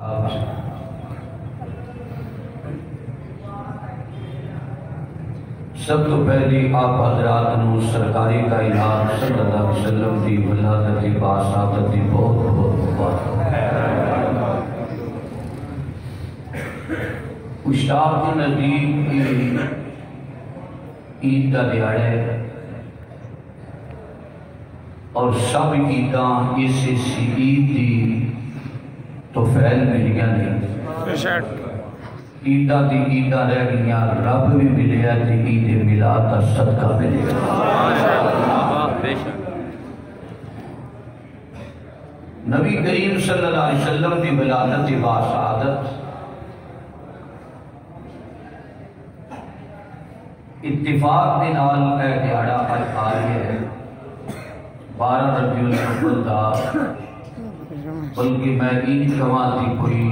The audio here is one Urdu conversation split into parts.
سب تو پہلی آپ حضرات نو سرکاری کائنات صلی اللہ علیہ وسلم دی ولادت دی باسعادت دی بہت بہت مبارک۔ اشتاق کے نزدیک عید کا دیہڑا ہے اور سب عیداں اس عید دی تو فیل ملیاں نہیں، عیدہ دی عیدہ رہ گیا، رب بھی ملیا تے عید میلاد کا صدقہ ملیا۔ نبی کریم صلی اللہ علیہ وسلم دی ولادت باسعادت اتفاق کے نال اے دیہڑا اج آ ہے 12 ربیع الاول دا، بلکہ میں عید کماتی کوئی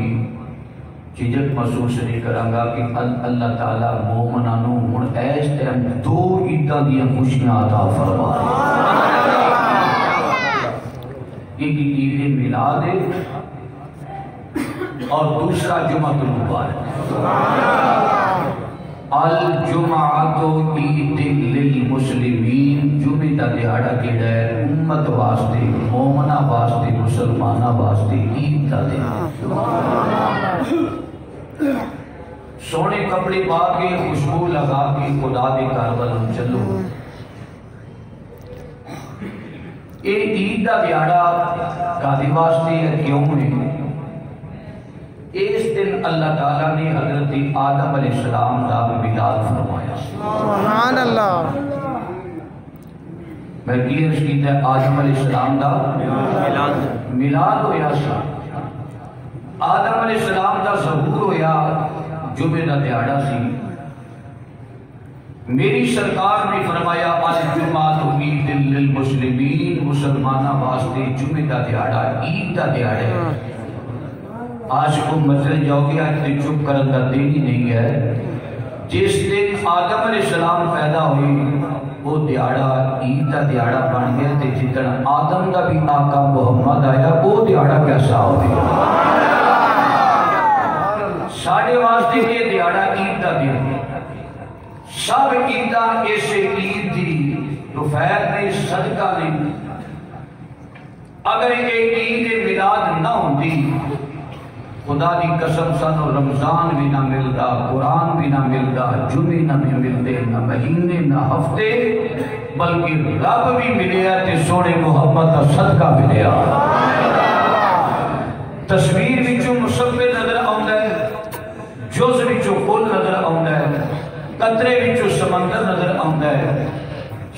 چیزت محسوس نہیں کرانگا کہ اللہ تعالیٰ مومنانوں ہن ایس ٹائم 2 عیداں دیا خوشیاں عطا فرما ایک عید میلاد ہے اور دوسرا جمعہ المبارک۔ الجمعۃ عید للمسلمین، جمعہ دا دیہڑا کیڑا ہے امت واسطے، مومنہ واسطے، مسلمانہ واسطے عید دا دیہڑا۔ سونے کپڑے پا کے خوشبو لگا کے خدا دے کارول چلو۔ اے عید دا دیہڑا کادی واسطے ہے کیوں ہے؟ اس دن اللہ تعالیٰ نے حضرت آدم علیہ السلام دا میلاد فرمایا۔ سبحان اللہ۔ میں کلیئر کیتا ہے آدم علیہ السلام دا میلاد ہویا سا۔ آدم علیہ السلام دا ظہور ہویا جمعہ دا دیہڑا سی۔ میری سرکار نے فرمایا الجمعۃ عید للمسلمین، مسلمانہ واسطے جمعہ دا دیہڑا عید دا دیہڑا ہے۔ آج کو مسئلہ جاؤ گیا کہ چپ کرن دا دن ہی نہیں ہے۔ جس دن آدم علیہ السلام پیدا ہوئی وہ دیہڑا عید دا دیہڑا بن گیا تے جتن آدم دا بھی آقا محمد آیا وہ دیہڑا کیسا ہو گیا؟ ساڑھے واسطے یہ دیہڑا عید دا دن، سب عیداں ایسے عید دی توفیق نے صدقہ نے۔ اگر یہ عید میلاد نہ ہوتی خدا دی قسم سانو رمضان بھی نہ ملتا، قرآن بھی نہ ملتا، جمعے نہ ملتے، نہ مہینے نہ ہفتے، بلکہ رب بھی ملیا تے سونے محمد کا صدقہ ملیا۔ تصویر وچوں مصور نظر آوندا ہے، جز وچوں کل نظر آوندا ہے، قطرے وچوں سمندر نظر آوندا ہے،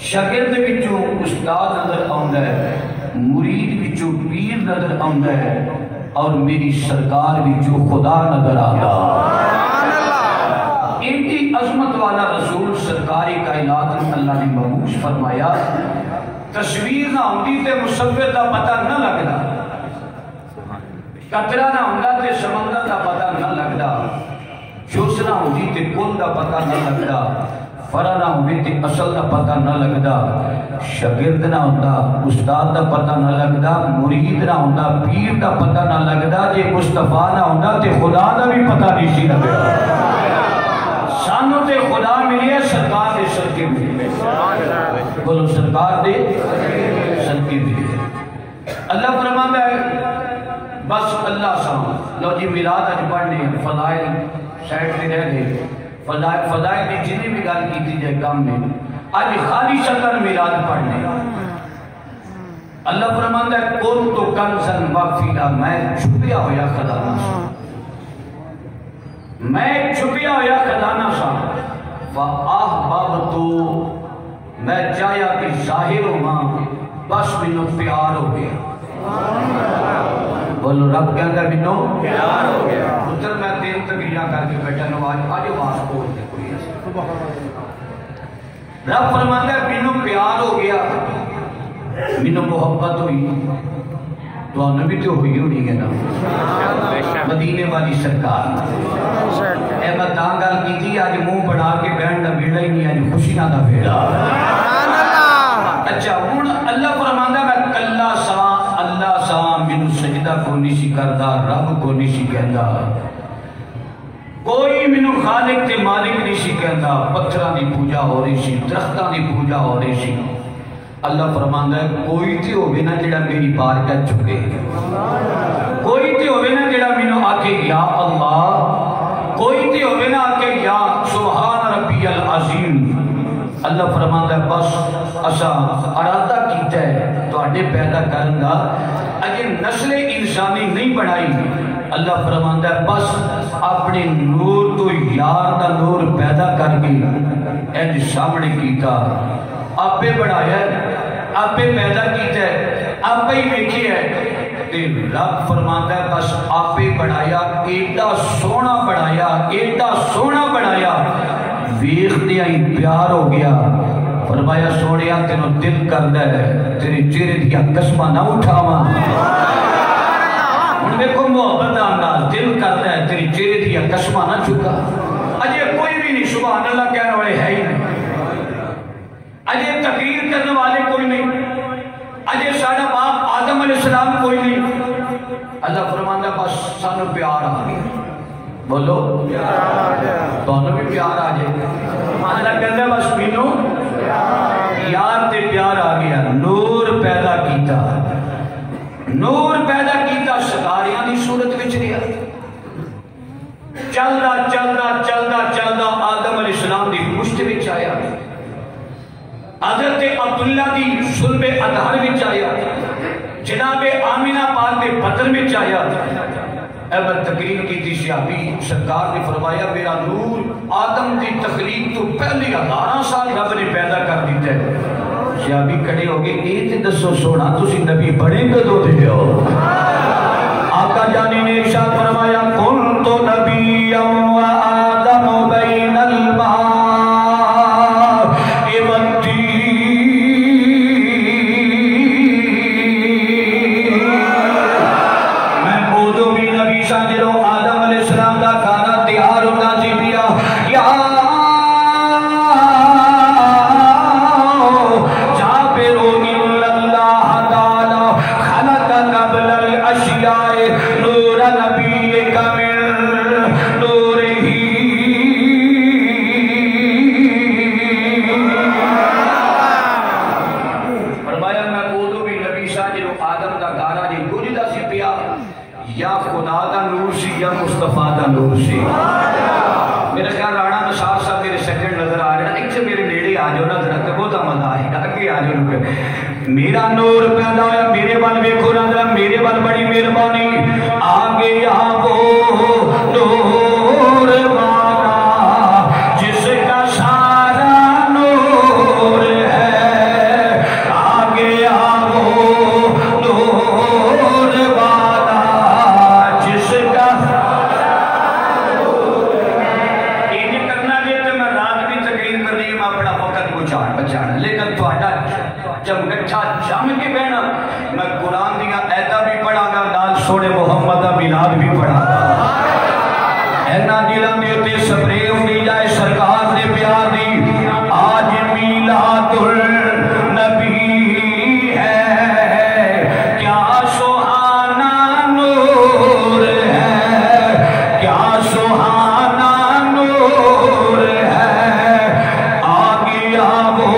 شاگرد وچوں استاد نظر آوندا ہے، مرید وچوں پیر نظر آوندا ہے، اور میری سرکار بھی جو خدا نظر آتا۔ ان کی عظمت والا رسول سرکاری کائنات میں اللہ نے مبعوث فرمایا، تصویر نہ ہوتی تے مصور دا پتہ نہ لگدا، قطرہ نہ ہوتا تے سمندر دا پتہ نہ لگدا، جز نہ ہوتی تے کل دا پتہ نہ لگدا، فرع نہ ہوتی تے اصل دا پتہ نہ لگدا، شاگرد نہ ہوتا استاد دا پتہ نہ لگدا، مرید نہ ہوتا پیر دا پتہ نہ لگدا، جے مصطفیٰ نہ ہوتا تے خدا دا بھی پتہ نہیں سی لگدا۔ سانو تے خدا ملی ہے سرکار دے صدقے ملی ہے، بولو سرکار دے صدقے ملی ہے۔ اللہ فرماتا ہے بس اللہ سام لو جی میلاد اج پڑھنے فضائل سائڈ پہ رہ گئے، فضائل کی جنہیں بھی گل کی تھی جائے کام میں آج خالی شکر میلاد پڑھنے۔ اللہ فرماتا ہے کون تو کنزن مغفیدہ، میں چھپیا ہویا خزانہ سا، میں چھپیا ہویا خزانہ سا، فَأَحْبَبْتُ، میں چاہیا کہ ظاہر ہو ماں بس منو پیار ہو گیا۔ بولو رب کہتا ہے منو پیار ہو گیا۔ پتر میں 3 تقریرہ کر کے بیٹھا نواز آج آواز بول کے کوئی ایسا۔ رب فرماتا ہے منو پیار ہو گیا، منو محبت ہوئی، تو انہوں بھی تو ہوئی نہیں گے نا مدینے والی سرکار۔ اے میں تانگل کی تھی آج منہ بڑھا کے بینڈ دا بیڑا ہی نہیں، آج خوشیاں دا بیڑا۔ اچھا ہوں اللہ فرماتا ہے میں کلہ سا اللہ سا منو سجدہ سجدہ کو نہیں سی کردا رب کو نہیں سی کہندا کوئی مینوں خالق تے مالک نہیں سی کہندا پتھراں دی پوجا ہو رہی سی درختاں دی پوجا ہو رہی سی اللہ فرماندا ہے کوئی تے ہوے نا جڑا میری بارگاہ چکے کوئی تے ہوے نا جڑا مینوں آکھے یا اللہ کوئی تے ہوے نا آکھے یا سبحان ربی العظیم اللہ فرماندا ہے بس اسا ارادہ کیتا ہے تواڈے پیدا کرن دا اجے نسل انسانی نہیں بنائی اللہ فرماندا ہے بس اپنے نور تو یار دا نور پیدا کر کے انج سامنے کیتا آپ بنایا ہے آپ پیدا کیتا ہے آپ ہی ویکھیا ہے تے رب فرماندا ہے بس آپ بنایا ایڈا سونا بنایا ویکھدیاں ہی پیار ہو گیا فرمایا سونیا تینوں دل کردا ہے تیرے چہرے دیا قسماں نہ اٹھاواں ہن دیکھو محبت دا انداز دل کردا ہے تیرے چہرے دیا قسماں نہ چکا اجے کوئی بھی نہیں سبحان اللہ کہنے والے ہے ہی نہیں اجے تقریر کرنے والے کوئی نہیں اجے ساڈا باپ آدم علیہ السلام کوئی نہیں اللہ فرماندا بس سانو پیار آ گیا بولو تانوں بھی پیار آ جائے اللہ کہتا ہے بس مینوں یار تے پیار آ گیا نور پیدا کیتا ستاریاں دی صورت وچ رہیا چلدا آدم علیہ السلام دی پشت وچ آیا حضرت عبداللہ دی صلب اطہر وچ آیا جناب آمینہ پاک دے بدن وچ آیا احمد تقریر کی تھی صحابی سرکار نے فرمایا میرا نور آدم دی تخلیق تو پہلی 1000 سال رب نے پیدا کر دیتا ہے صحابی کھڑے ہو گئے اے تے دسو سونا تسی نبی بڑے کدوں دے ہو آقا جانی نے ارشاد فرمایا کنت نبی و آدم بین الماء میرا نور پیدا ہویا میرے بل ویکھو ذرا میرے بل بڑی مہربانی آگے آو نور والا جس کا سارا نور ہے آگے آو نور والا جس کا یہ کرنا جی تو میں رات بھی تقریر کرنی ہے میں اپنا وقت بچانا لیکن تھوڑا جب گٹھا جم کے بہنا میں قرآن دیا ایتا بھی پڑھا گا نال سوڑے محمد میلاد بھی پڑھا گا اینا دلان دیتے سبرے اٹھی جائے سرکار نے پیار دی آج میلاد النبی ہے کیا سہانا نور ہے کیا سہانا نور ہے آگے آو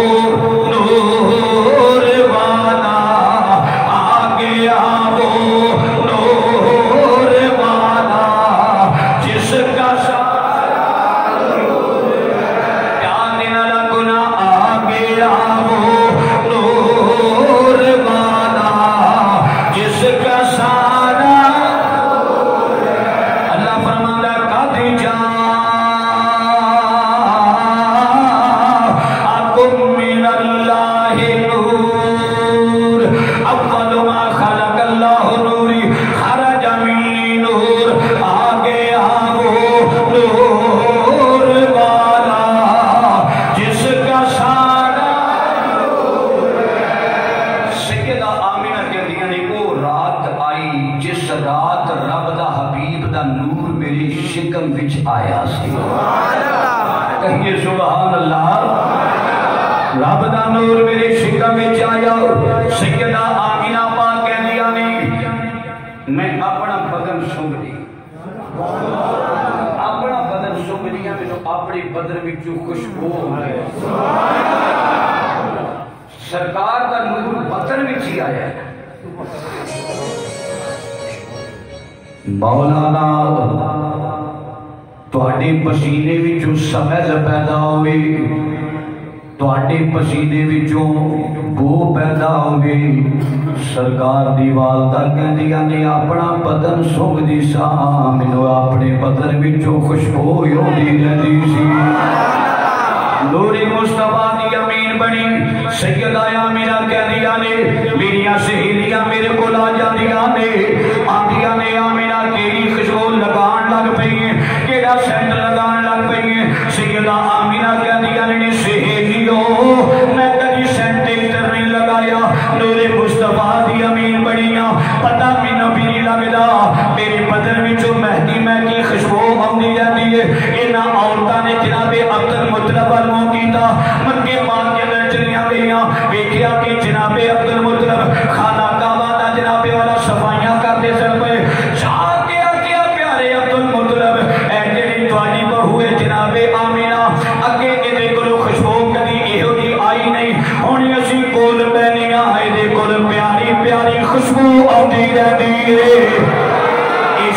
رب دا نور میرے شکم وچ آیا سیدہ آمینہ پاک کہندیاں نے میں اپنی بدن وچوں خوشبو آئے سرکار کا نور بدن وچ ہی آیا ہے مولانا تواڈے پسینے وچوں سمجھ پیدا ہوئی تواڈے پسینے وچوں بو پیدا ہوئی سرکار دی والدہ کہندیاں نے اپنا بدن سونگدی سا مینوں اپنے بدن وچوں خوشبو ہوندی رہندی سی نور مصطفیٰ دی امین بنی سیدہ آمینہ کہندیاں نے میریاں سہیلیاں میرے کول آ جاندیاں نے آندیاں نے آمینہ کیڑی خوشبو لگان لگ پئی ہے کیڑا سینٹ لگان لگ پئی ہے سیدہ آمینہ کہندیاں نے سہیلیو میں کبھی سینٹ اتر نہیں لگایا نور مصطفیٰ دی امین بنیاں پتہ مینوں بھی نہیں لگدا میرے بدن وچوں مہدی مہدی خوشبو آندی رہندی ہے انہاں عورتاں نے جناب عبد المطلب والوں کیتا مکے پاک کے اندر چلیاں گئیاں ویکھیا کہ جناب عبد المطلب خانہ کعبہ دا جناب والا صفائیاں کرتے سن پے جا کے آکیا پیارے عبد المطلب اے جڑی تواڈی بہو ہے جناب آمینہ اگے ایدے کولوں خوشبو کدی ایہو جی آئی نہیں ہن اسی کول بہنیاں ایدے کول پیاری پیاری خوشبو آندی رہندی ہے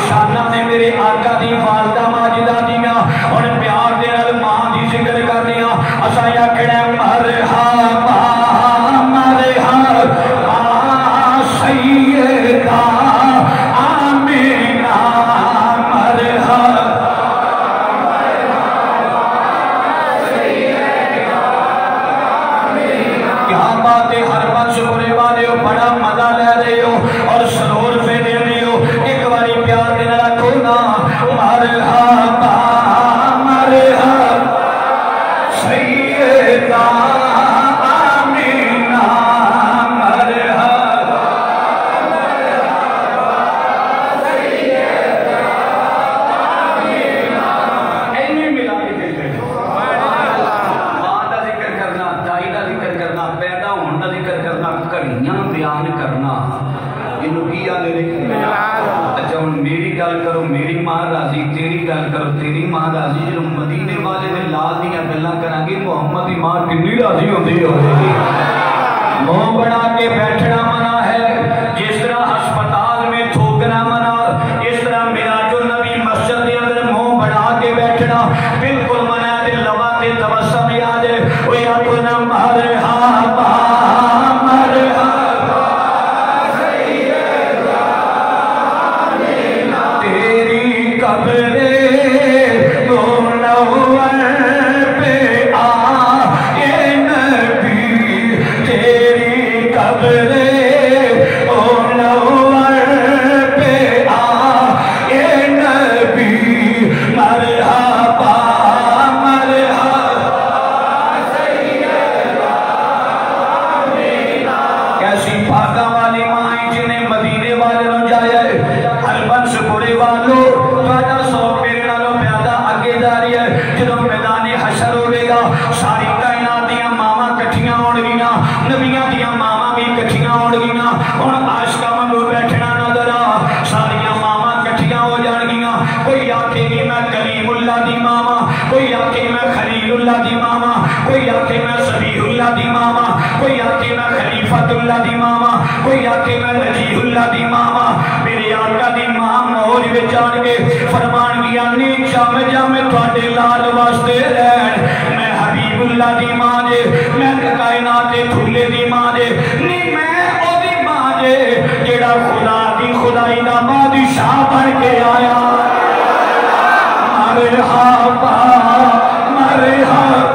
شانہ نے میرے آقا دی والدہ ماجدہ دیاں اور پیار دے نال ماں دی ذکر کر دیاں اساں آکھنا مرحبا مرحبا سیدہ آمینہ مرحبا کیا بات ہے ہر بات شکرے والے ہو بڑا مزہ لے رہے ہو اور سرور پہ دے رہے ہو ایک باری پیار دینا رکھو نا مرحبا مرحبا سیدہ آمینہ مرحبا سیدہ آمینہ اینویں ملا کے کہتے ہیں ماں دا ذکر کرنا دائی دا ذکر کرنا پیدا ہونے دا ذکر کرنا کہانیاں بیان کرنا انہوں کی آنے لکھنے اچھا ان میری گل کرو میری ماں راضی تیری گل کرو تیری ماں راضی جو مدینے والے نے لال دیا گلاں کریں گے محمد کی ماں کنی راضی ہوتی ہوگی منہ بنا کے بیٹھنا منع ہے جس طرح ہسپتال میں تھوکنا منع اس طرح معراج النبی مسجد کے اندر منہ بنا کے بیٹھنا بالکل منع ہے لباں تے تبسم یاد ہے وہ اپنا مرحبا مرحبا قبرے منور پہ آئے نبی تیری قبرے منور پہ آئے نبی مرحبا مرحبا سیدہ آمینہ کیسی پاکہ والی مائیں جنہیں مدینے والے نہ جائے ہر بنس پورے والوں جدوں میدان حشر ہوئے گا ساری کائنات دیاں ماما کٹھیاں ہون گیاں نبیاں دیاں ماما بھی کٹھیاں ہون گیاں ہن عاشقاں وانگوں بیٹھنا نظر آ ساریاں ماما کٹھیاں ہو جان گیاں کوئی آکھے گی میں کلیم اللہ دی ماما کوئی آکھے میں خلیل اللہ دی ماما کوئی آکھے میں صبیح اللہ دی ماما کوئی آکھے میں خلیفۃ اللہ دی ماما کوئی آکھے میں نجیح اللہ دی ماما میرے آقا دی ماں مہر وچ آن کے فرمان گیا نیک شام جامے تواڈے لال واسطے رہن میں حبیب اللہ دی ماں جے میں کائنات دے دھلے دی ماں جے نہیں میں او دی ماں جے جیڑا خدا دی خدائی دا بادشاہ بن کے آیا مرحبا مرحبا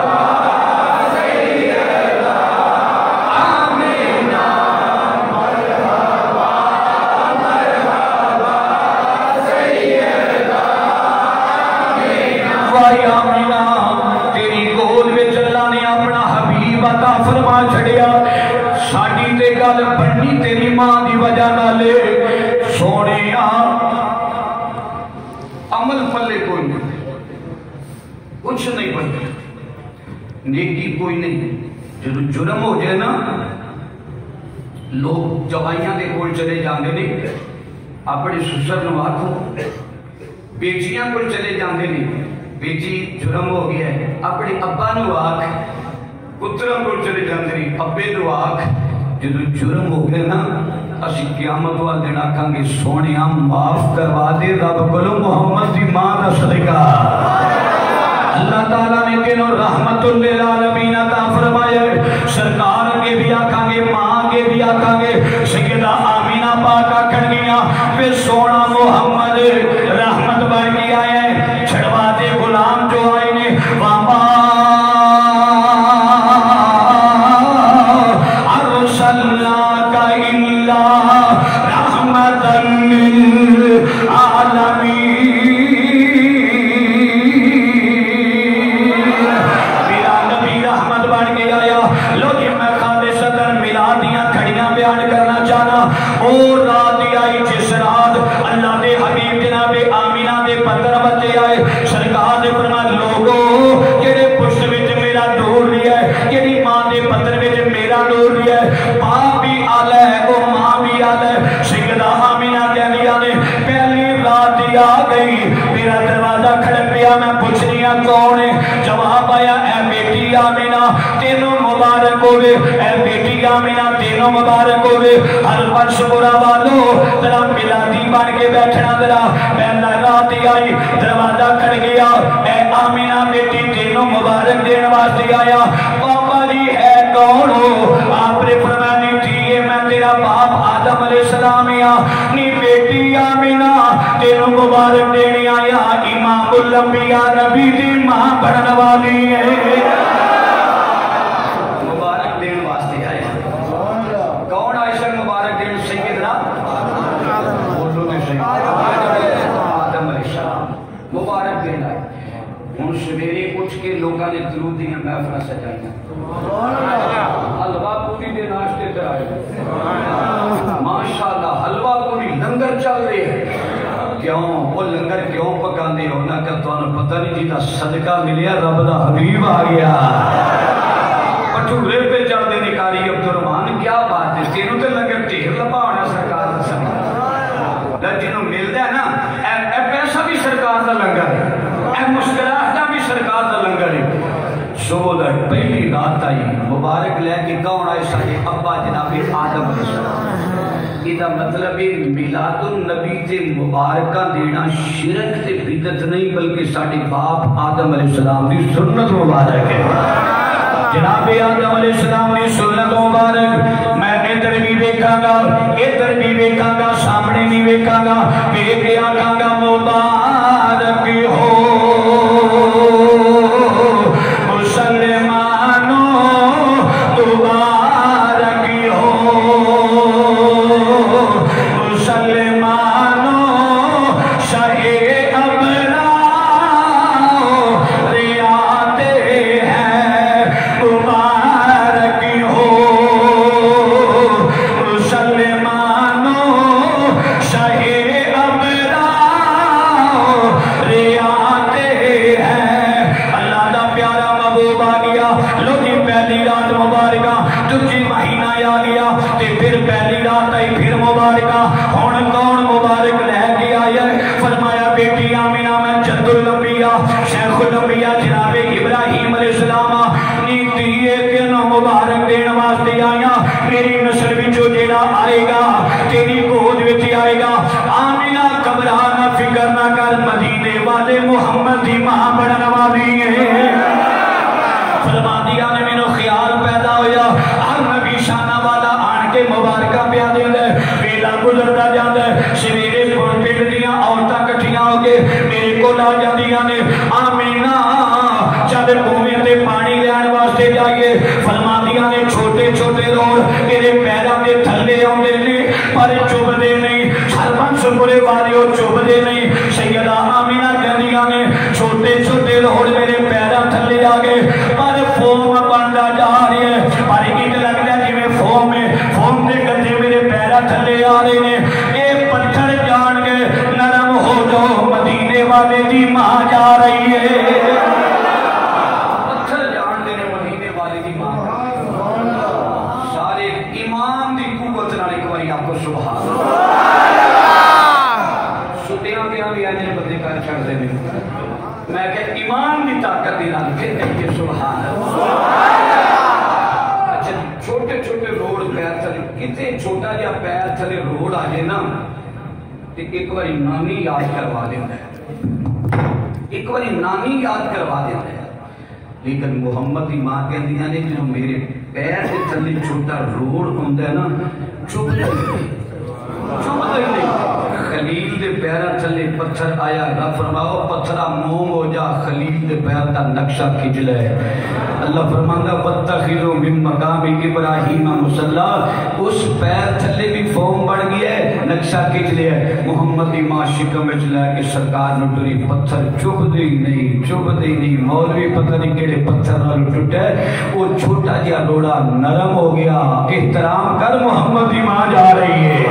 تیری گود وچ اللہ نے اپنا حبیب عطا فرما چھڑیا ساڈی تے گل بننی تیری ماں دی وجہ نال سونیا عمل پلے کوئی نہیں کچھ نہیں بنتا نیکی کوئی نہیں جب جرم ہو جائے نا لوگ جوائیاں دے کول چلے جاندے نہیں اپنے سسر نو آکھو بیٹیاں کول چلے جاندے نہیں بیٹی جرم ہو گیا ہے اپنے ابا نو آکھ پترم کو چلے جاندری ابے نو آکھ جدو جرم ہو گیا نا اسی قیامت والے دن آکھاں گے سونیاں معاف کروا دے رب کلو محمد دی ماں دا صدقہ اللہ تعالیٰ نے تینوں رحمت للعالمین عطا فرمایا سرکار کے بھی آکھاں گے ماں کے بھی آکھاں گے سیدہ آمینہ پاک آکھن گیا پھر سونا محمد رحمت بڑھ گیا ہے چھڑوا دے غلام جو آئے نے وَمَا أَرْسَلْنَاكَ إِلَّا رَحْمَةً لِلْعَالَمِينَ میرا نبی رحمت بن کے آیا لوگ میں خالصتاً میلادیاں کھڑیاں بیان کرنا چاہنا اور رات آئی جس رات اللہ دے حبیب جناب آمینہ دے پتر بچے آئے سرکار نے فرمایا لوگوں کیڑے پشت وچ میرا نور لیا ہے کیڑی ماں دے پتر وچ میرا نور لیا ہے باپ بھی آلہ ہے او ماں بھی آلہ ہے سیدہ آمینہ کہنیا نے پہلی رات آ گئی میرا دروازہ کھڑک پیا میں پوچھنیا کون ہے جواب آیا اے بیٹی آمینہ تینوں مبارک ہوئے اے بیٹی آمینہ تینوں مبارک ہوئے ہر ورش برا والو ذرا ملادی بن کے بیٹھنا ذرا پہلا رات آئی دروازہ کھڑ گیا اے آمینہ بیٹی تینوں مبارک دین واسطے آیا پاپا جی ہے کون ہو آپ نے فرمایا تھی میں تیرا باپ آدم علیہ السلام نی بیٹی آمینہ تینوں مبارک دین آیا امام الانبیاء نبی دی ماں بڑھن والی ہے مبارک دین واسطے آئے کون عائشہ مبارک دین سیدنا بولو نے سیدنا آدم علیہ السلام مبارک دین آئے ہن سویرے اٹھ کے لوگاں نے درود دیاں محفل سجائیاں حلوہ پوری دے ناشتے تے آئے ماشاءاللہ حلوہ پوری لنگر چل رہے ہیں کیوں وہ لنگر کیوں پکاندے ہو نہ کہ تانوں پتہ نہیں جیتا صدقہ ملیا رب دا حبیب آ گیا پٹھورے پہ چڑھ دے نکاری عبدالرحمان کیا بات ہے تینوں تے لنگر ٹھیر لبا ہونا سرکار دا سنگا جنہوں ملتا ہے نا اے پیسہ بھی سرکار دا لنگر ہے اے مسکراہٹ بھی سرکار دا لنگر ہے صبح دا پہلی رات آئی مبارک لے کے کون آئے سارے ابا جناب آدم علیہ السلام یہ مطلب ہے میلاد النبی تے مبارکہ دینا شرک تے بدعت نہیں بلکہ سارے باپ آدم علیہ السلام دی سنت مبارک ہے جناب آدم علیہ السلام دی سنت مبارک میں ادھر بھی دیکھا گا ادھر بھی دیکھا گا سامنے بھی دیکھا گا دیکھ کے آگا گا مبارک ہو مسلمانوں مبارک ہو مسلمانوں شاہ ابرار ریاتے ہیں مبارک ہو مسلمانوں شاہ ابرار ریاتے ہیں اللہ دا پیارا محبوب آ گیا لوگی پہلی رات مبارکہ دوسری مہینہ آ گیا تے پھر پہلی رات آئی پھر مبارکہ ہون کون مبارک لے کے آیا فرمایا بیٹی آمینہ میں جد الانبیاء شیخ الانبیاء جناب ابراہیم علیہ السلام نیتی ایک نو مبارک دین واسطے آیا میری نسل وچوں جیڑا آئے گا تیری گود وچ آئے گا آمینہ گھبرانا فکر نہ کر مدینے والے محمد دی ماں بڑھن والی ہے فرما دیا نے مینوں خیال پیدا ہویا ہر نبی شانہ والا آن کے مبارکہ پیا دیندا ہے ویلا گزردا جاندا ہے سویرے پنڈ دیاں عورتاں کٹھیاں ہو کے میرے کول آ جاندیاں نے آمینہ چل کنویں تے پانی لین واسطے جائیے فرما دیا نے چھوٹے چھوٹے روڑ تیرے پیراں دے تھلے آوندے نے پر چبھدے نہیں ہر بنس برے والیو چبھدے نہیں سیدہ آمینہ کہندیاں نے چھوٹے چھوٹے روڑ میرے پیراں تھلے آ گئے پر فوم بندا جا رہی ہے پر ایک لگدا جویں فوم دے گدے میرے پیراں تھلے آ رہے نے اے پتھر جان گے نرم ہو جاؤ مدینے والے دی ماں جا رہی ہے پتھر جان دے مدینے والے دی ماں سارے ایمان دی قوت نال ایک باری آپ کو سبحان اللہ سٹیاں بھی آنے بندے کر چھڑ دے میں کہ ایمان کی طاقت دی نال پھر کہیے سبحان اللہ۔ اچھا چھوٹے چھوٹے روڑ پیر تھلے کتنے چھوٹا جہا پیر تھلے روڑ آ جائے نا تو ایک باری نامی یاد کروا دیتا ہے، ایک باری نامی یاد کروا دیتا ہے۔ لیکن محمد کی ماں کہندی نے جو میرے پیر کے تھلے چھوٹا روڑ ہوندا ہے نا چبھدا ہی نہیں۔ خلیل دے پیراں تھلے پتھر آیا، رب فرماؤ پتھرا موم ہو جا، خلیل دے پیر دا نقشہ کھچ لے۔ اللہ فرماندا واتخذوا من مقام ابراہیم مصلی، اس پیر تھلے بھی فوم بڑھ گیا ہے، نقشہ کھچ لیا ہے۔ محمد دی ماں شکم وچ لے کے سرکار نو ٹری، پتھر چبھدے ہی نہیں، مولوی پتہ نہیں کہڑے پتھر نال ٹوٹا ہے، وہ چھوٹا جہا روڑا نرم ہو گیا۔ احترام کر، محمد دی ماں جا رہی ہے،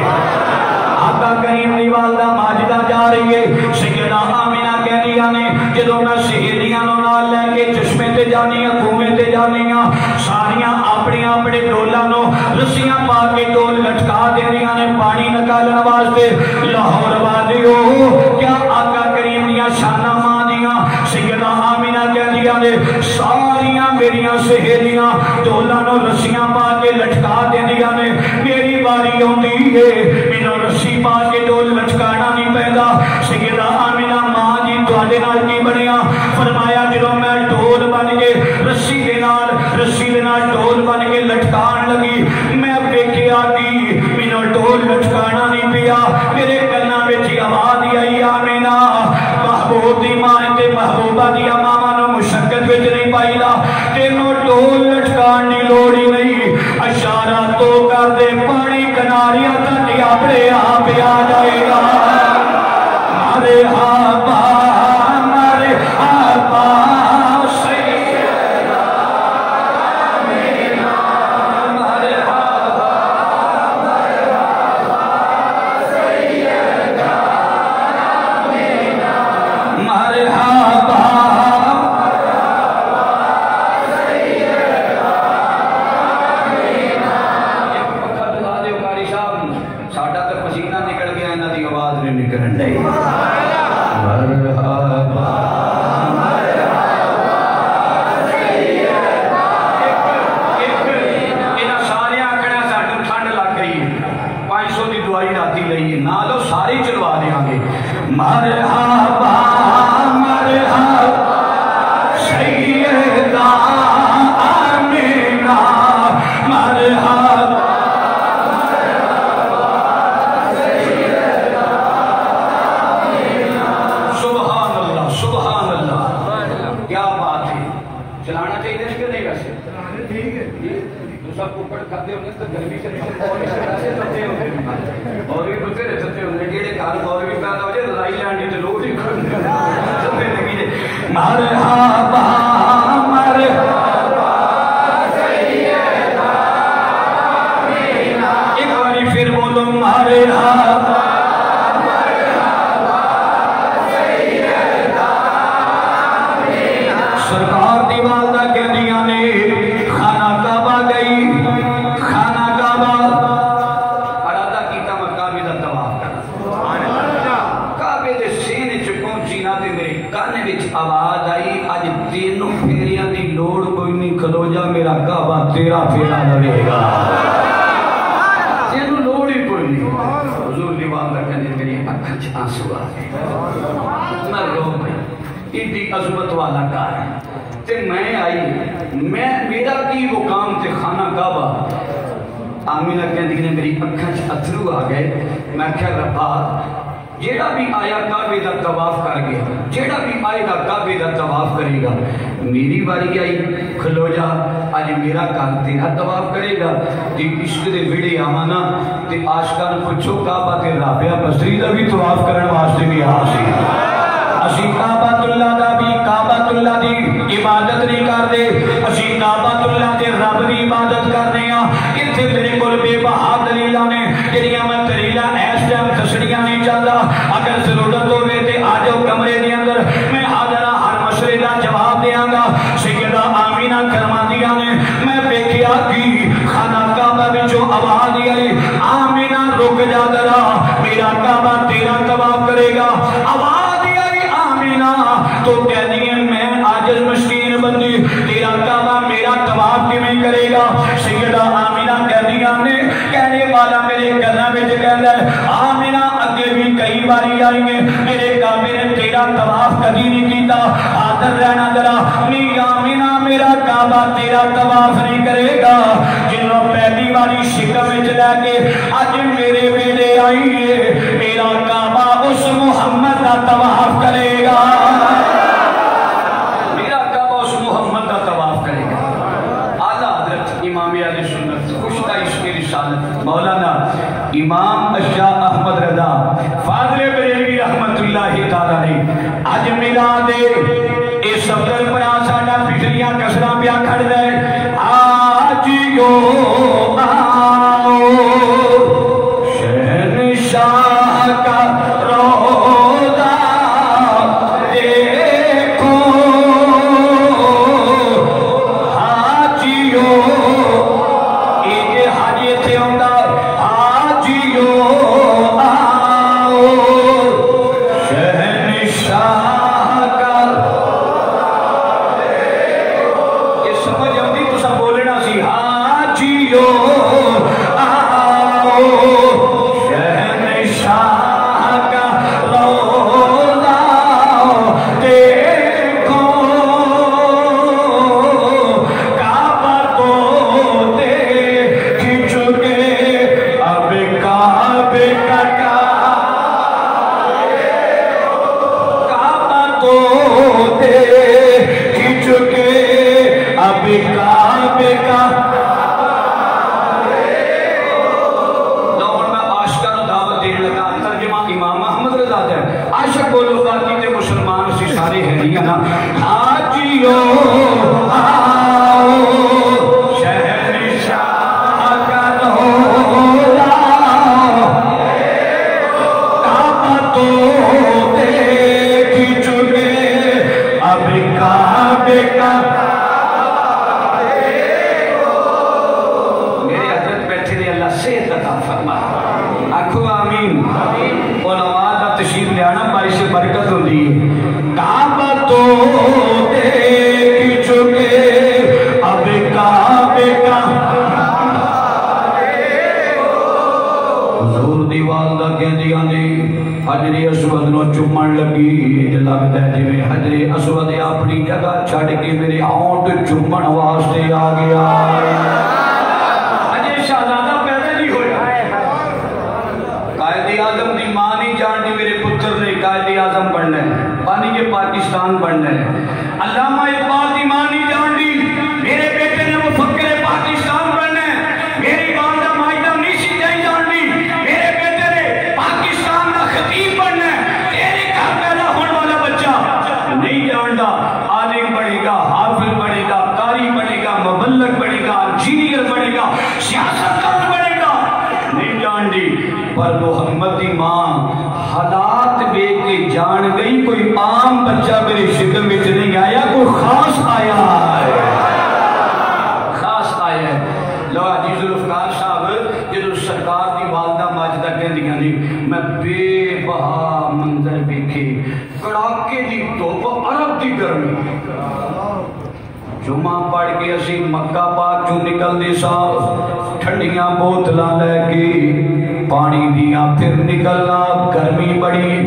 آقا کریم دی والدہ ماجدہ جا رہی ہے۔ سیدہ آمینہ کہنیاں نے جدوں میں سہیلیاں نو نال لے کے چشمے تے جانیاں، کنویں تے جانیاں، ساریاں اپنے اپنے ڈولاں نو رسیاں پا کے ڈول لٹکا دیندیاں نے پانی نکالن واسطے۔ لاہور والےو کیا آقا کریم دیاں شاناں ماں دیاں سیدہ آمینہ کہنیاں نے ساریاں میریاں سہیلیاں ڈولاں نو رسیاں پا کے لٹکا دیندیاں نے، میری باری ہوندی ہے مینوں رسی پا کے ڈول لٹکانا نہیں پہندا۔ سیدہ آمینہ ماں جی تواڈے نال کی بنیا؟ فرمایا جدوں میں ڈول بن کے رسی دے نال ڈول بن کے لٹکان لگی، میں ویکھیا کہ مینوں ڈول لٹکانا نہیں پیا، میرے کاناں وچ آواز آئی آمینہ محبوب دی ماں تے محبوبہ دی ماں نو مشقت وچ نہیں پائی لا، تینوں ڈول لٹکان دی لوڑ ہی نہیں، اشارہ تو کر دے پانی کناریاں تک اپنے آپ آ جائے گا۔ مارے آبا سیدہ آمینہ، مارے آبا سیدہ آمینہ، مارے آبا نکلن دے مرحبا انہاں سارے آکڑا ساڈے ٹھنڈ لگ گئی، 500 دی دوائی راتی لئی نالو ساری چلوا دیاں گے۔ مرحبا مرحبا سیدہ آمینہ، مرحبا چلانا چاہیے کہ نہیں؟ ویسے دوسرا کپڑ کھاتے ہونے تو گرمی سے اور بھی بتھیرے ستے ہونے جہے گھر اور بھی پیدا ہو جائے لڑائی لینی تو لوگ ہی ستے لگی جائے۔ مرحبا مرحبا سیدہ آمینہ، ایک باری پھر بولو مرحبا سرکار دی والدہ کہندیاں نے خانہ کعبہ گئی، خانہ کعبہ ارادہ کیتا میں کعبے دا طواف کرنا، کعبے دے سینے چ پہنچی نہ تے میرے کانے وچ آواز آئی اج تینوں پھیریاں دی لوڑ کوئی نہیں، کھلو جا میرا کعبہ تیرا پھیرا لگے گا، تینوں لوڑ ہی کوئی نہیں۔ حضور دی والدہ کہندے میری اکھاں چ آنسو آ گئے، میں رو پئی، ایڈی عظمت والا کار ہے تے میں آئی، میرا کی مقام تے خانہ کعبہ۔ آمینہ کہندی نے میری اکھاں چ اتھرو آ گئے، میں کہا ربا جیڑا بھی آیا کعبے دا طواف کر گیا، جیڑا بھی آئے گا کعبے دا طواف کرے گا، میری باری آئی کھلو جا آج میرا کام تیرا طواف کرے گا۔ جی عشق دے ویڑے آمانا تے عاشقان پوچھو کعبہ تے رابعہ بصری دا بھی طواف کرن واسطے بھی آسی، اسی کعبۃ اللہ دا بھی کعبۃ اللہ دی عبادت نہیں کردے، اسی کعبۃ اللہ دے رب دی عبادت کرنے ہاں۔ اتھے میرے کول بے بہا دلیلاں نے جڑیاں میں دلیلاں اس ٹائم دسڑیاں نہیں چاہتا، اگر ضرورت ہوے تے آ جاؤ کمرے دے اندر، میں حاضر ہر مشورے دا جواب دیاں گا۔ سیدہ آمینہ فرماندیاں نے میں ویکھیا کہ خانہ کعبہ وچوں آواز آئی آمینہ رک جا ذرا، میرا کعبہ تیرا طواف کرے گا، آواز میرا طواف کبھی نہیں کیتا حاضر رہنا ذرا نہیں آمینہ میرا کعبہ تیرا طواف نہیں کرے گا جنہوں پہلی والی شکم وچ لے کے اج میرے ویلے آئی ہے میرا کعبہ اس محمد کا طواف کرے گا میرا کعبہ اس محمد کا طواف کرے گا اعلیٰ حضرت امام اہل سنت خوشتا عشق رسالت مولانا امام اشاہ احمد رضا فاضل بریلوی رحمت اللہ تعالیٰ نے آج میلاد اے صفدر پر آسانا پچھلیاں کسرہ پیا کھڑ دے آجیو آؤ شہنشاہ کا روضہ دیکھو حاجیو ایک حاجی تھے ہوندہ حاجیو آؤ شہنشاہ کا یہ سمجھ آتی تو سب بولنا سی حاجیو آؤ شہنشاہ کا روضہ دیکھو کعبہ تو دیکھ چکے اب کعبے کا کعبہ تو دیکھ چکے اب کعبے کا امام احمد رضا ہے عاشق بولو باقی تے مسلمان سی سارے ہیں نہیں نا حاجیو آؤ شہنشاہ کا روضہ کعبہ تو دیکھ چکے اب کعبے کا میرے حضرت بیٹھے نے اللہ صحت عطا فرمائے آنکھو آمین علماء کا تشریف لے آنا باعث برکت ہوندی ہے کعبہ تو دیکھ چکے اب کعبے کا حضور دی والدہ کہہ دیا نے حجر اسود نو چمن لگی لگتا ہے جی میں حجر اسود اپنی جگہ چھڑ کے میرے ہونٹ چمن واسطے آ گیا حجر شہزادہ پیدا نہیں ہویا قائد اعظم دی ماں نہیں جانتی میرے پتر نے قائد اعظم بننا ہے پانی کے پاکستان بننا ہے علامہ اقبال دی ماں نہیں جانتی میرے بیٹے نے مفکر پاکستان بننا ہے میری والدہ مائدہ نہیں سی جانتی میرے بیٹے نے پاکستان کا خطیب بننا ہے تیرے گھر پیدا ہونے والا بچہ نہیں جانتا عالم بنے گا حافظ بنے گا قاری بنے گا مبلغ بنے گا انجینئر بنے گا سیاستدان بنے گا نہیں جانتی پر محمد دی ماں حالات دیکھ کے جان گئی کوئی عام بچہ میرے شکل میں نہیں آیا کوئی خاص آیا ہے خاص آیا ہے لو حاجی ذوالفقار صاحب جدو سرکار دی والدہ ماجدہ کہہ دیا نہیں میں بے بہا منظر دیکھے کڑاکے دی دھوپ عرب دی گرمی جمعہ پڑھ کے اسی مکہ پاک جو نکل دے صاحب ٹھنڈیاں بوتلاں لے کے پانی دیاں پھر نکلنا گرمی بڑی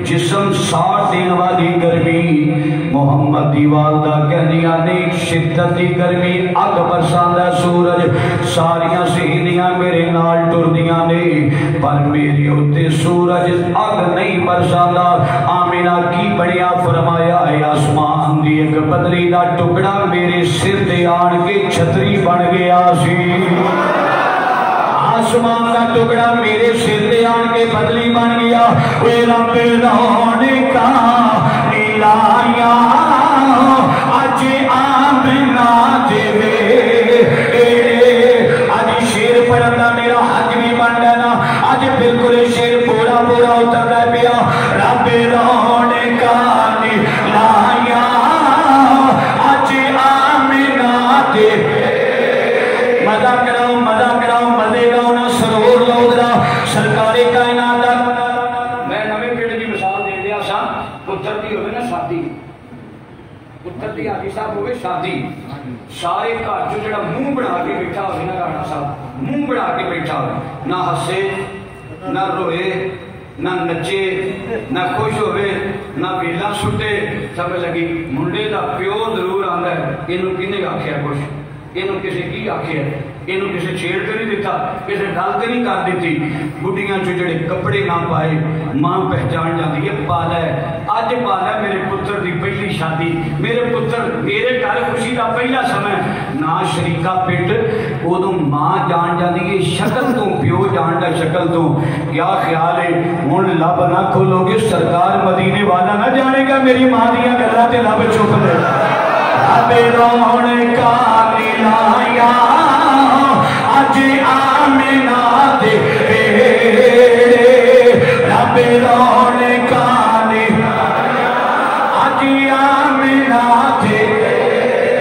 جسم ساڑھ دین والی گرمی محمد دی والدہ کہہ دیا نہیں شدت دی گرمی اگ برساندہ سورج ساریاں سہیلیاں میرے نال ٹر دیاں نہیں پر میری ہوتے سورج اگ نہیں برساندہ آمینہ کی بڑیا فرمایا ہے آسمان دی ایک بدری دا ٹکڑا میرے سر دے آن کے چھتری بن گیا سی آسمان کا ٹکڑا میرے سر دے آن کے بدلی بن گیا وے رب رونے کا نیلایا آج آمینہ دے آج شیر پڑھنا میرا حق بھی بن لینا آج بالکل شیر پورا پورا اتر رہ پیا رب رونے کا نیلایا آج آمینہ دے مزہ کراؤ مزے گاؤ نا سرور لو درا سرکاری کائنات میں نویں پیڑ کی مثال دے دیا سا پتر دی ہوئے نا شادی پتر دی حاجی صاحب ہوئے شادی سارے گھر جو جڑا منہ بنا کے بیٹھا ہوئے نا رانا صاحب منہ بنا کے بیٹھا ہوئے نہ ہسے نہ روئے نہ نچے نہ خوش ہوئے نہ ویلا سٹے سمجھ لگی منڈے دا پیو ضرور آندا ہے اینوں کنے آکھیا کچھ اینوں کسے کی آکھیا اینوں کسے چھیڑ کے نہیں دیتا کسے گل تے نہیں کر دیتی بڈیاں چ جڑے کپڑے نہ پائے ماں پہچان جاندی ہے پالا ہے اج پالا ہے میرے پتر دی پہلی شادی میرے پتر میرے گھر خوشی دا پہلا سمے نہ شریکا پٹ ادوں ماں جان جاندی ہے شکل تو پیو جان دا شکل تو کیا خیال ہے ہن لب نہ کھولو گے سرکار مدینے والا نہ جانے گا میری ماں دیاں گلاں تے لب چھپ دے اب رون کا ملایا اج آمنہ دے رب رون کا اج آمنہ دے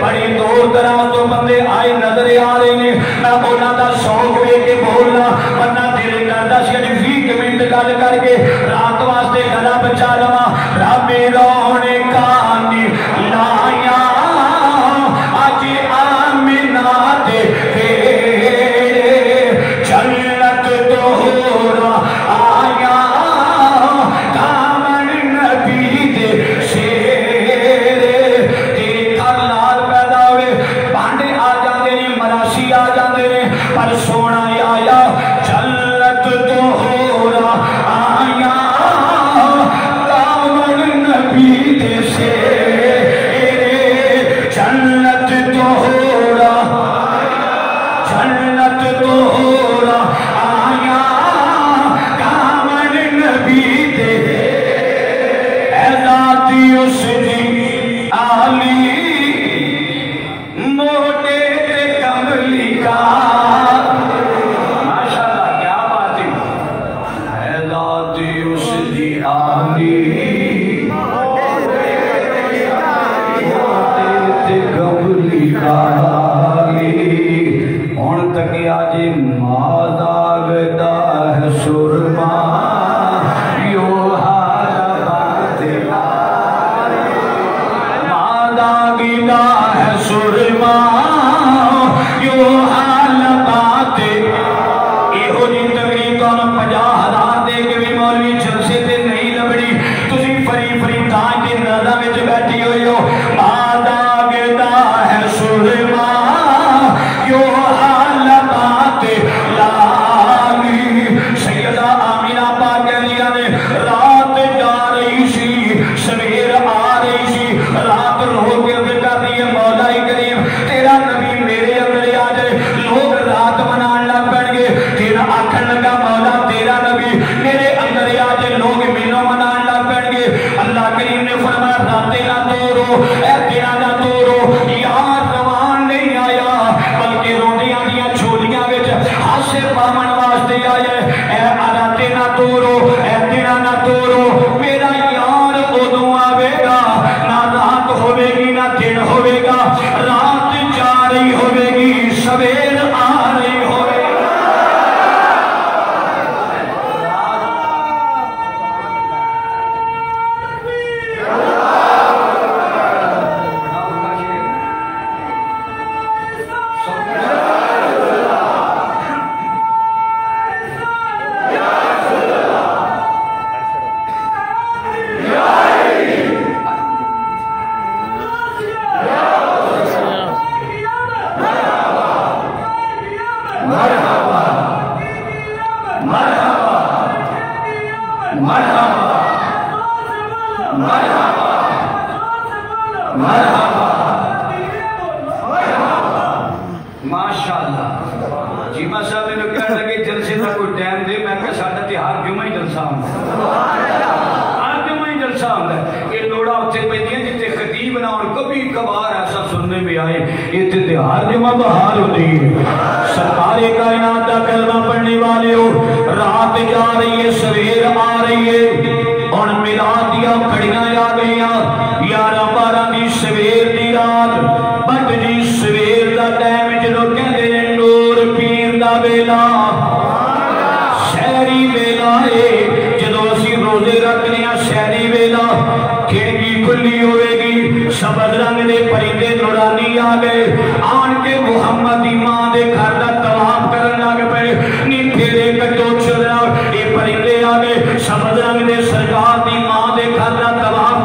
بڑی دور دراز تو بندے آئے نظر آ رہے ہیں میں انہاں دا شوق ویکھ کے بولنا بندہ دل کردا سی اج 20 منٹ گل کر کے رات واسطے گلا بچا لواں رب رون کا لایا اج آمنہ دے جنت دوہرا آیا دامن نبی دے شیر تیرے گھر لال پیدا ہوئے بانڈے آ جاندے نے مراسی آ جاندے نے پر سونا آیا جنت دوہرا آیا دامن نبی دے شیر جنت دوہرا جنت دوہرا آیا دامن نبی دے اے ذاتی اس دی عالی موٹے تے کملی کا ماشاءاللہ کیا بات ہے اے ذاتی اس دی عالی موٹے تے کملی کا ہن تک آج ماداغدا ہے سرما یو حال بات ماداغدا ہے سرما یو حال بات یہو جی تقریب تو 50,000 دے کے بھی مولوی جلسے تے نہیں لبڑی تسی فری فری تاں کے نظر وچ بیٹھی ہوئی ہو ماداغدا ہے سرما یو حال بات لاغی سیدہ آمینہ پاک کہنیا نے رات جا رہی سی سویر آ رہی سی رات رو کے اندر کر دی ہے مولا کریم تیرا نبی میرے اندر آ جائے لوگ رات منان لگ پڑ گے تیرا آکھن لگا مولا تیرا نبی میرے اندر آ جائے لوگ مینوں منان لگ پڑ گے اللہ کریم نے فرمایا راتے نہ توڑو اے تیرا نہ توڑو یار روان نہیں آیا بلکہ روٹیاں دیاں چھولیاں وچ ہاسے پاون واسطے آیا اے راتے نہ توڑو اے تیرا نہ توڑو میرا یار ادوں آوے گا نہ رات ہوے گی نہ دن ہوے گا رات جا رہی ہوے گی سویر آ رہی ہوے گی ماشاءاللہ جیما صاحب نے کہنے لگے جلسے کا کوئی ٹائم دے میں کہا ساڈا تے ہر جمعہ ہی جلسہ ہوندا ہر جمعہ ہی جلسہ ہوندا یہ لوڑا اتنے پیندیاں جتے خطیب نہ اور کبھی کبھار ایسا سننے میں آئے یہ تے ہر جمعہ بہار ہوتی ہے سرکار کائنات کا کلمہ پڑھنے والے ہو رات جا رہی ہے سویر آ رہی ہے اور میلاد دیا کھڑیاں آ گئیاں 11-12 دی سویر دی رات بٹ جی سویر دا ٹائم جدو کہندے نے نور پیر دا ویلا شہری ویلا ہے جدو اسی روزے رکھنے شہری ویلا کھڑکی کھلی ہوئے گی سبز رنگ دے پرندے نورانی آ گئے آن کے محمد دی ماں دے گھر دا طواف کرن لگ پئے نی پھیرے کٹو چلنا یہ پرندے آ گئے سبز رنگ دے سرکار دی ماں دے گھر دا طواف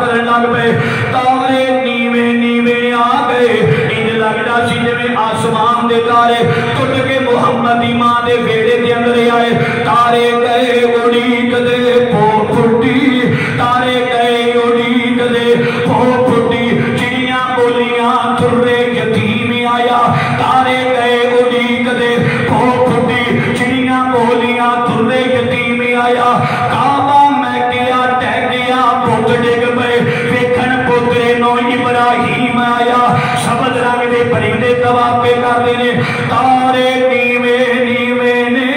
پھو پھٹی چڑیاں بولیاں تھرے یتیم آیا تارے گئے اڑیک دے پھو پھٹی چڑیاں بولیاں تھرے یتیم آیا کعبہ میں گیا ٹہ گیا بت ڈگ پے ویکھن پترے نو ابراہیم آیا سبز رنگ دے پرندے طواف کر دے تارے نیوے نیوے نے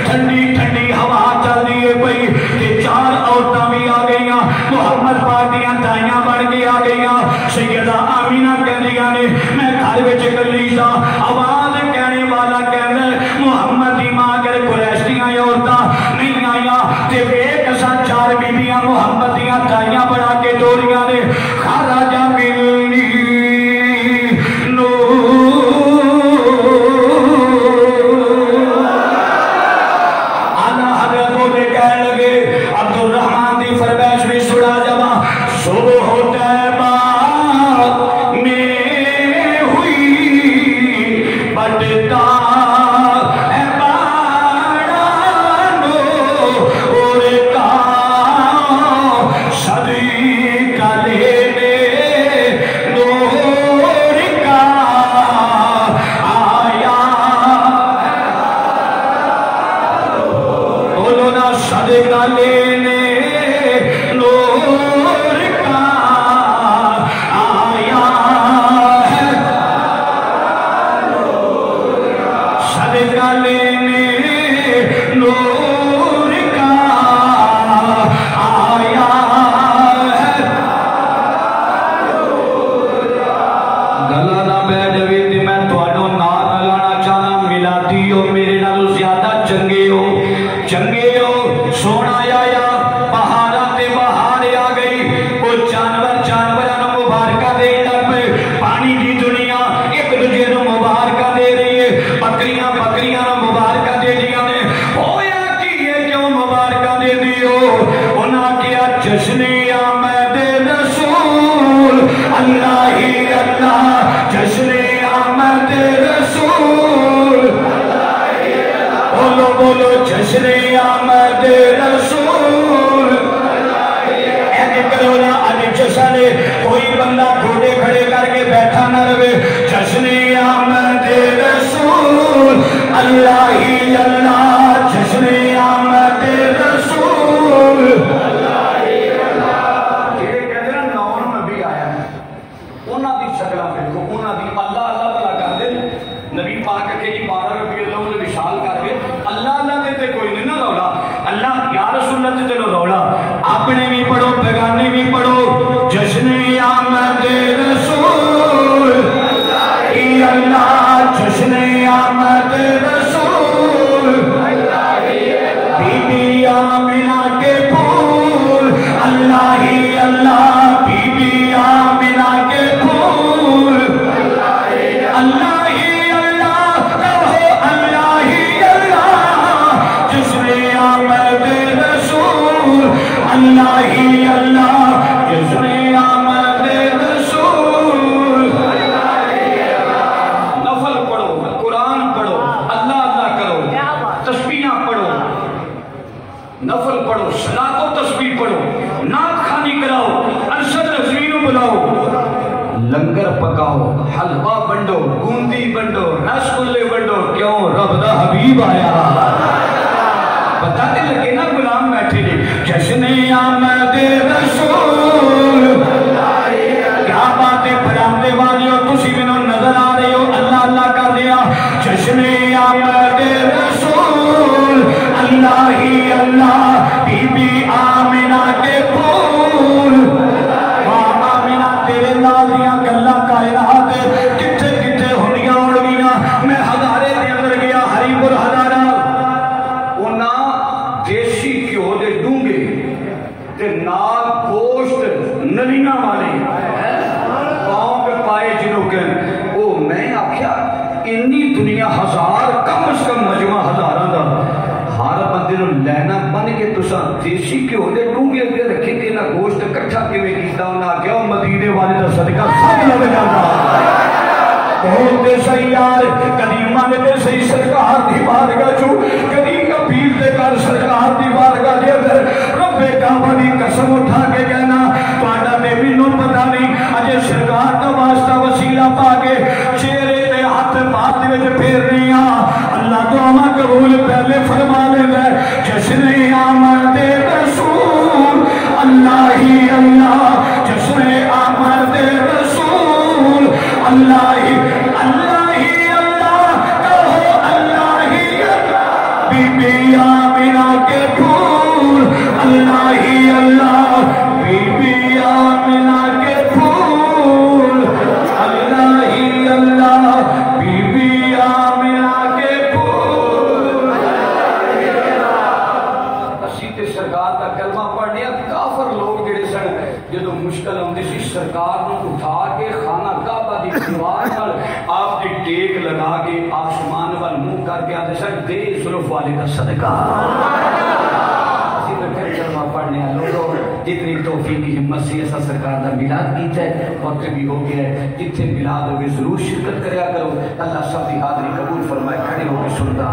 ٹھنڈی ٹھنڈی ہوا چل دیے پئی تے چار عورتاں بھی آ گئیاں محمد پاک دیاں دائیاں بن کے آ گئیاں سیدہ آمینہ کہندیاں نے میں گھر وچ کلی سا آواز کہنے والا کہندا محمد دی ماں اگر قریش دیاں عورتاں نہیں آئیاں تے ویکھ سا چار بیبیاں محمد دیاں دائیاں بنا کے توڑیاں نے خراجا منی سرکار دی بارگاہ دے اندر رب کعبہ دی قسم اٹھا کے کہنا تہاڈا پے مینوں پتہ نہیں اجے سرکار دا واسطہ وسیلہ پا کے چہرے تے ہاتھ بات وچ پھیرنے آ اللہ دعا قبول پہلے فرما دیندا ہے جشن آمد رسول اللہ ہی اللہ جشن آمد رسول اللہ ہی اللہ ہی اللہ کہو اللہ ہی اللہ بی بی آمنہ کے پھول اللہ ہی اللہ بی بی آمنہ کے پھول اللہ ہی اللہ بی بی آمنہ کے پھول اسی تے سرکار کا کلمہ پڑھنے کافر لوگ جڑے سن جدو مشکل ہوندی سی سرکار نو اٹھا کے خانہ کعبہ دی دیوار نال آپ دی ٹیک لگا کے آسمان وال منہ کر کے آتے سن دے زلف والے کا صدقہ اسی تے پھر کلمہ پڑھنے لوگوں جتنی توفیقی ہمت سی ایسا سرکار دا میلاد کیتا ہے وقت بھی ہو گیا ہے جتنے میلاد ہوگے ضرور شرکت کریا کرو اللہ سب دی حاضری قبول فرمائے کھڑے ہو کے سنتا